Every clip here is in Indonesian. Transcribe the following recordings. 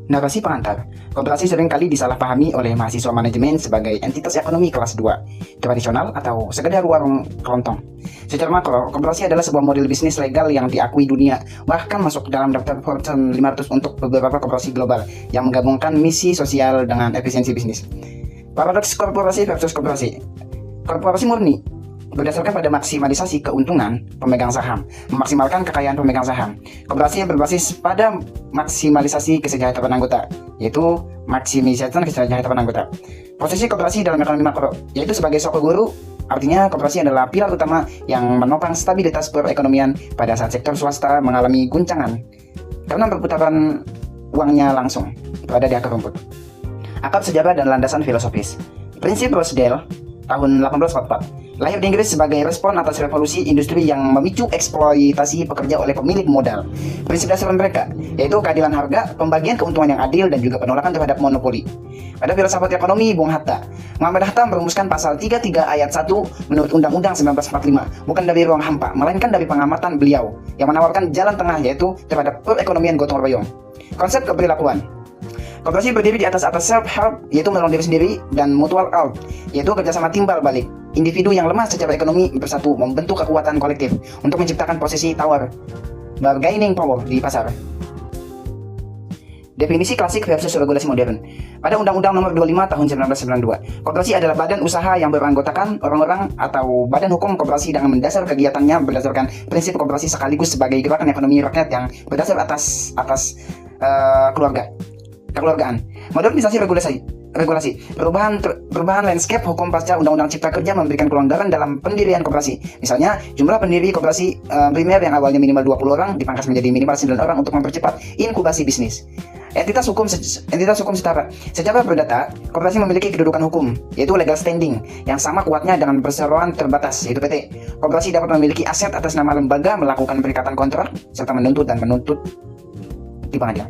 Narasi pengantar. Koperasi seringkali disalahpahami oleh mahasiswa manajemen sebagai entitas ekonomi kelas 2, tradisional atau sekedar warung kelontong. Secara makro, koperasi adalah sebuah model bisnis legal yang diakui dunia, bahkan masuk dalam daftar Fortune 500 untuk beberapa koperasi global yang menggabungkan misi sosial dengan efisiensi bisnis. Paradoks korporasi versus koperasi. Korporasi murni berdasarkan pada maksimalisasi keuntungan pemegang saham, memaksimalkan kekayaan pemegang saham. Koperasi yang berbasis pada maksimalisasi kesejahteraan anggota, yaitu maksimisasi kesejahteraan anggota. Posisi koperasi dalam ekonomi makro, yaitu sebagai soko guru, artinya koperasi adalah pilar utama yang menopang stabilitas perekonomian pada saat sektor swasta mengalami guncangan karena perputaran uangnya langsung berada di akar rumput. Akar sejarah dan landasan filosofis. Prinsip Rochdale tahun 1844 lahir di Inggris sebagai respon atas revolusi industri yang memicu eksploitasi pekerja oleh pemilik modal. Prinsip dasar mereka yaitu keadilan harga, pembagian keuntungan yang adil, dan juga penolakan terhadap monopoli. Pada filsafat ekonomi Bung Hatta, Muhammad Hatta merumuskan pasal 33 ayat 1 menurut Undang-Undang 1945, bukan dari ruang hampa, melainkan dari pengamatan beliau yang menawarkan jalan tengah, yaitu terhadap perekonomian gotong royong. Konsep keperilakuan. Koperasi berdiri di atas self-help, yaitu menolong diri sendiri, dan mutual help, yaitu kerjasama timbal balik. Individu yang lemah secara ekonomi bersatu membentuk kekuatan kolektif untuk menciptakan posisi tawar, bargaining power di pasar. Definisi klasik versus regulasi modern. Pada Undang-Undang Nomor 25 Tahun 1992, koperasi adalah badan usaha yang beranggotakan orang-orang atau badan hukum koperasi dengan mendasar kegiatannya berdasarkan prinsip koperasi sekaligus sebagai gerakan ekonomi rakyat yang berdasar atas kekeluargaan. Modernisasi regulasi. Perubahan landscape hukum pasca Undang-Undang Cipta Kerja memberikan kelonggaran dalam pendirian koperasi. Misalnya, jumlah pendiri koperasi primer yang awalnya minimal 20 orang dipangkas menjadi minimal 9 orang untuk mempercepat inkubasi bisnis. Entitas hukum setara. Secara perdata, koperasi memiliki kedudukan hukum, yaitu legal standing, yang sama kuatnya dengan perseroan terbatas, yaitu PT. Koperasi dapat memiliki aset atas nama lembaga, melakukan perikatan kontrak, serta menuntut di pengadilan.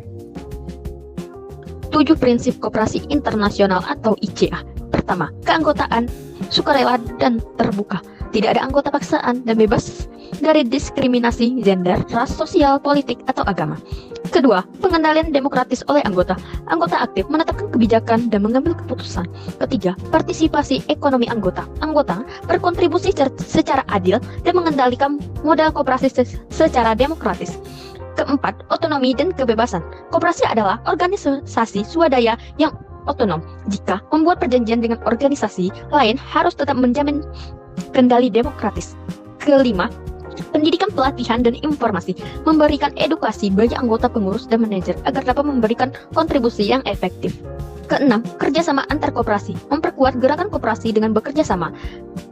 7 prinsip koperasi internasional atau ICA. Pertama, keanggotaan sukarela dan terbuka. Tidak ada anggota paksaan dan bebas dari diskriminasi gender, ras, sosial, politik, atau agama. Kedua, pengendalian demokratis oleh anggota. Anggota aktif menetapkan kebijakan dan mengambil keputusan. Ketiga, partisipasi ekonomi anggota. Anggota berkontribusi secara adil dan mengendalikan modal koperasi secara demokratis. Keempat, otonomi dan kebebasan. Koperasi adalah organisasi swadaya yang otonom. Jika membuat perjanjian dengan organisasi lain, harus tetap menjamin kendali demokratis. Kelima, pendidikan, pelatihan, dan informasi. Memberikan edukasi bagi anggota, pengurus, dan manajer agar dapat memberikan kontribusi yang efektif. Keenam, kerjasama antar koperasi. Memperkuat gerakan koperasi dengan bekerja sama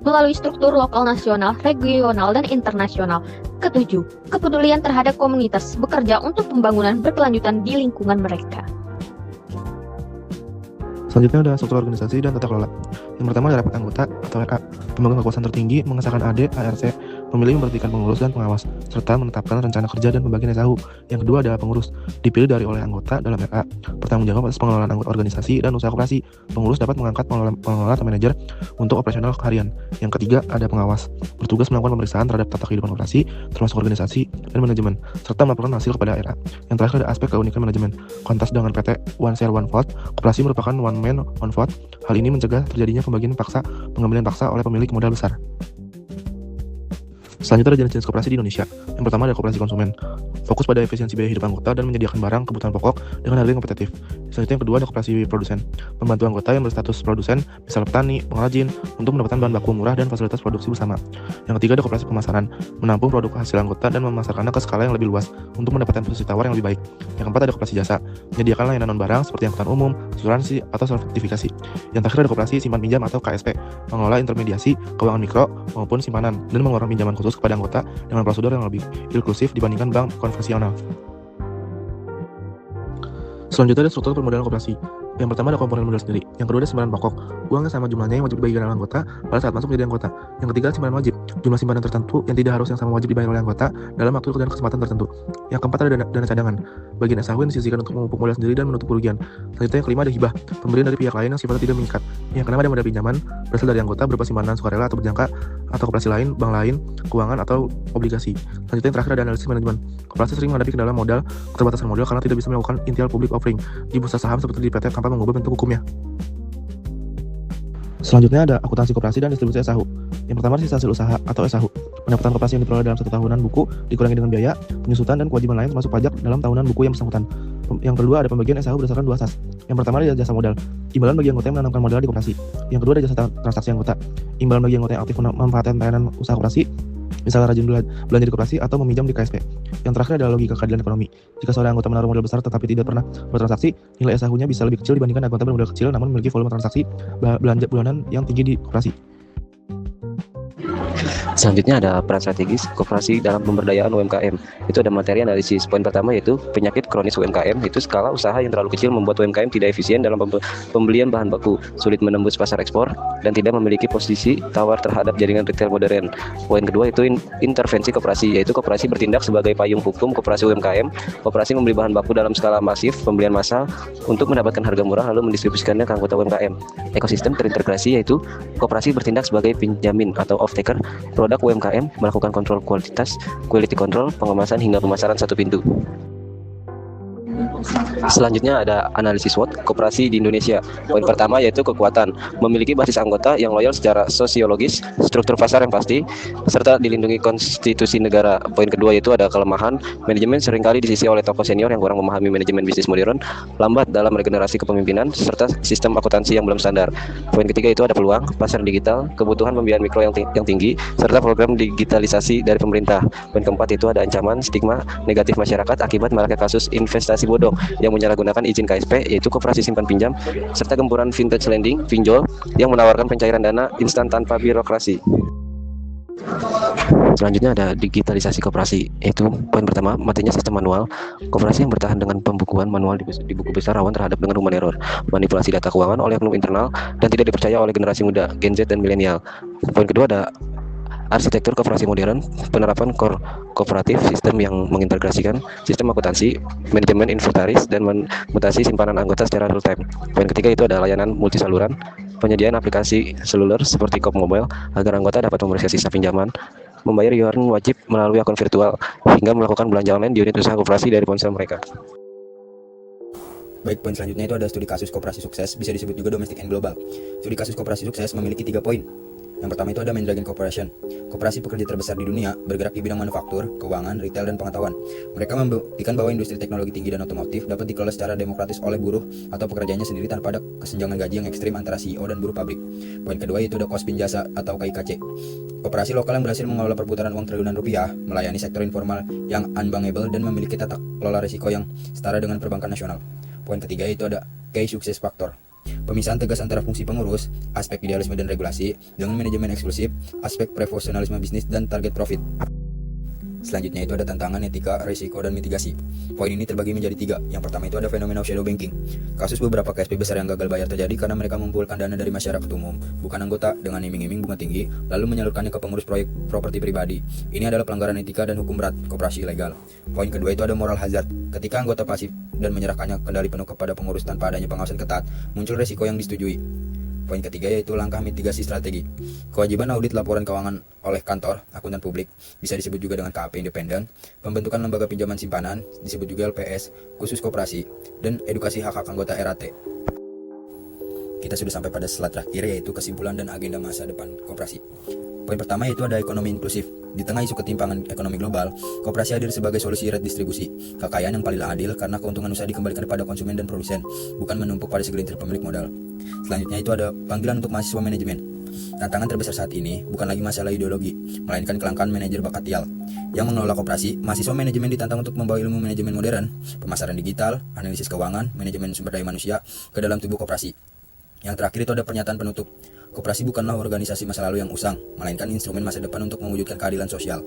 melalui struktur lokal, nasional, regional, dan internasional. Ketujuh, kepedulian terhadap komunitas. Bekerja untuk pembangunan berkelanjutan di lingkungan mereka. Selanjutnya ada struktur organisasi dan tata kelola. Yang pertama ada rapat anggota atau RA. Pemegang kekuasaan tertinggi mengesahkan AD, ARC, memilih memberhentikan pengurus dan pengawas, serta menetapkan rencana kerja dan pembagian SAU. Yang kedua adalah pengurus, dipilih oleh anggota dalam RA, bertanggung jawab atas pengelolaan anggota organisasi dan usaha koperasi. Pengurus dapat mengangkat pengelola atau manajer untuk operasional harian. Yang ketiga ada pengawas, bertugas melakukan pemeriksaan terhadap tata kehidupan koperasi, termasuk organisasi dan manajemen, serta melaporkan hasil kepada RA. Yang terakhir ada aspek keunikan manajemen. Kontras dengan PT One Share One Vote, koperasi merupakan one man one vote. Hal ini mencegah terjadinya pengambilan paksa oleh pemilik modal besar. Selanjutnya ada jenis-jenis koperasi di Indonesia. Yang pertama ada koperasi konsumen. Fokus pada efisiensi biaya hidup anggota dan menyediakan barang kebutuhan pokok dengan harga yang kompetitif. Selanjutnya yang kedua ada koperasi produsen. Membantu anggota yang berstatus produsen, misal petani, pengrajin, untuk mendapatkan bahan baku murah dan fasilitas produksi bersama. Yang ketiga ada koperasi pemasaran. Menampung produk hasil anggota dan memasarkannya ke skala yang lebih luas untuk mendapatkan posisi tawar yang lebih baik. Yang keempat ada koperasi jasa. Menyediakan layanan non-barang seperti angkutan umum, asuransi, atau sertifikasi. Yang terakhir ada koperasi simpan pinjam atau KSP. Mengelola intermediasi, keuangan mikro, maupun simpanan, dan mengeluarkan pinjaman khusus kepada anggota dengan prosedur yang lebih inklusif dibandingkan bank konvensional. Selanjutnya ada struktur permodalan koperasi. Yang pertama ada komponen modal sendiri. Yang kedua ada simpanan pokok. Uangnya sama jumlahnya yang wajib dibayar oleh anggota pada saat masuk menjadi anggota. Yang ketiga simpanan wajib. Jumlah simpanan tertentu yang tidak harus yang sama wajib dibayar oleh anggota dalam waktu dan kesempatan tertentu. Yang keempat ada dana cadangan. Bagian SAU yang disisihkan untuk memupuk modal sendiri dan menutup kerugian. Selanjutnya yang kelima ada hibah. Pemberian dari pihak lain yang sifatnya tidak mengikat. Yang keenam ada modal pinjaman berasal dari anggota berupa simpanan sukarela atau berjangka atau koperasi lain, bank lain, keuangan, atau obligasi. Selanjutnya yang terakhir ada analisis manajemen. Koperasi sering menghadapi kendala modal, keterbatasan modal karena tidak bisa melakukan initial public offering di bursa saham seperti di PT tanpa mengubah bentuk hukumnya. Selanjutnya ada akuntansi koperasi dan distribusi SAHU. Yang pertama sisa hasil usaha atau SAHU. Pendapatan koperasi yang diperoleh dalam 1 tahunan buku dikurangi dengan biaya, penyusutan, dan kewajiban lain termasuk pajak dalam tahunan buku yang bersangkutan. Yang kedua ada pembagian SAHU berdasarkan 2 asas. Yang pertama ada jasa modal, imbalan bagi anggota yang menanamkan modal di koperasi. Yang kedua ada jasa transaksi anggota, imbalan bagi anggota yang aktif memanfaatkan layanan usaha koperasi, misalnya rajin belanja di koperasi atau meminjam di KSP. Yang terakhir adalah logika keadilan ekonomi. Jika seorang anggota menaruh modal besar tetapi tidak pernah bertransaksi, nilai SAHU-nya bisa lebih kecil dibandingkan anggota bermodal kecil namun memiliki volume transaksi belanja bulanan yang tinggi di koperasi. Selanjutnya ada peran strategis koperasi dalam pemberdayaan UMKM. Itu ada materi analisis. Poin pertama yaitu penyakit kronis UMKM, itu skala usaha yang terlalu kecil membuat UMKM tidak efisien dalam pembelian bahan baku, sulit menembus pasar ekspor, dan tidak memiliki posisi tawar terhadap jaringan retail modern. Poin kedua itu intervensi koperasi, yaitu koperasi bertindak sebagai payung hukum koperasi UMKM. Koperasi membeli bahan baku dalam skala masif, pembelian massal untuk mendapatkan harga murah lalu mendistribusikannya ke anggota UMKM. Ekosistem terintegrasi yaitu koperasi bertindak sebagai penjamin atau off-taker produk UMKM, melakukan kontrol kualitas, quality control, pengemasan hingga pemasaran satu pintu. Selanjutnya ada analisis SWOT koperasi di Indonesia. Poin pertama yaitu kekuatan, memiliki basis anggota yang loyal secara sosiologis, struktur pasar yang pasti, serta dilindungi konstitusi negara. Poin kedua yaitu ada kelemahan, manajemen seringkali disisi oleh tokoh senior yang kurang memahami manajemen bisnis modern, lambat dalam regenerasi kepemimpinan, serta sistem akuntansi yang belum standar. Poin ketiga itu ada peluang, pasar digital, kebutuhan pembiayaan mikro yang tinggi, serta program digitalisasi dari pemerintah. Poin keempat itu ada ancaman, stigma negatif masyarakat akibat maraknya kasus investasi bodong yang menyalahgunakan izin KSP, yaitu koperasi simpan pinjam, serta gempuran vintage lending, pinjol, yang menawarkan pencairan dana instan tanpa birokrasi. Selanjutnya ada digitalisasi koperasi, yaitu poin pertama, matinya sistem manual. Koperasi yang bertahan dengan pembukuan manual di buku besar rawan terhadap dengan human error, manipulasi data keuangan oleh oknum internal, dan tidak dipercaya oleh generasi muda, Gen Z dan milenial. Poin kedua ada arsitektur koperasi modern, penerapan kooperatif, sistem yang mengintegrasikan sistem akuntansi, manajemen inventaris, dan mutasi simpanan anggota secara real time. Poin ketiga itu ada layanan multisaluran, penyediaan aplikasi seluler seperti Coop Mobile agar anggota dapat memeriksa sisa pinjaman, membayar iuran wajib melalui akun virtual, hingga melakukan belanja online di unit usaha koperasi dari ponsel mereka. Baik, poin selanjutnya itu ada studi kasus koperasi sukses, bisa disebut juga domestic and global. Studi kasus koperasi sukses memiliki 3 poin. Yang pertama itu ada Mandragon Corporation. Koperasi pekerja terbesar di dunia, bergerak di bidang manufaktur, keuangan, retail, dan pengetahuan. Mereka membuktikan bahwa industri teknologi tinggi dan otomotif dapat dikelola secara demokratis oleh buruh atau pekerjanya sendiri tanpa ada kesenjangan gaji yang ekstrim antara CEO dan buruh pabrik. Poin kedua itu ada Kospin Jasa atau KIKC. Koperasi lokal yang berhasil mengelola perputaran uang triliunan rupiah, melayani sektor informal yang unbankable, dan memiliki tata kelola risiko yang setara dengan perbankan nasional. Poin ketiga itu ada Key Success Factor. Pemisahan tegas antara fungsi pengurus, aspek idealisme dan regulasi, dengan manajemen eksklusif, aspek profesionalisme bisnis, dan target profit. Selanjutnya itu ada tantangan, etika, risiko, dan mitigasi. Poin ini terbagi menjadi 3. Yang pertama itu ada fenomena shadow banking. Kasus beberapa KSP besar yang gagal bayar terjadi karena mereka mengumpulkan dana dari masyarakat umum, bukan anggota, dengan iming-iming bunga tinggi, lalu menyalurkannya ke pengurus proyek properti pribadi. Ini adalah pelanggaran etika dan hukum berat koperasi ilegal. Poin kedua itu ada moral hazard. Ketika anggota pasif dan menyerahkannya kendali penuh kepada pengurus tanpa adanya pengawasan ketat, muncul risiko yang disetujui. Poin ketiga yaitu langkah mitigasi strategi. Kewajiban audit laporan keuangan oleh kantor akuntan publik, bisa disebut juga dengan KAP independen, pembentukan lembaga pinjaman simpanan, disebut juga LPS, khusus koperasi, dan edukasi hak-hak anggota RAT. Kita sudah sampai pada slide terakhir, yaitu kesimpulan dan agenda masa depan koperasi. Poin pertama yaitu ada ekonomi inklusif. Di tengah isu ketimpangan ekonomi global, koperasi hadir sebagai solusi redistribusi kekayaan yang paling adil karena keuntungan usaha dikembalikan kepada konsumen dan produsen, bukan menumpuk pada segelintir pemilik modal. Selanjutnya itu ada panggilan untuk mahasiswa manajemen. Tantangan terbesar saat ini bukan lagi masalah ideologi, melainkan kelangkaan manajer bakat tial. Yang mengelola koperasi, mahasiswa manajemen ditantang untuk membawa ilmu manajemen modern, pemasaran digital, analisis keuangan, manajemen sumber daya manusia ke dalam tubuh koperasi. Yang terakhir itu ada pernyataan penutup. Koperasi bukanlah organisasi masa lalu yang usang, melainkan instrumen masa depan untuk mewujudkan keadilan sosial.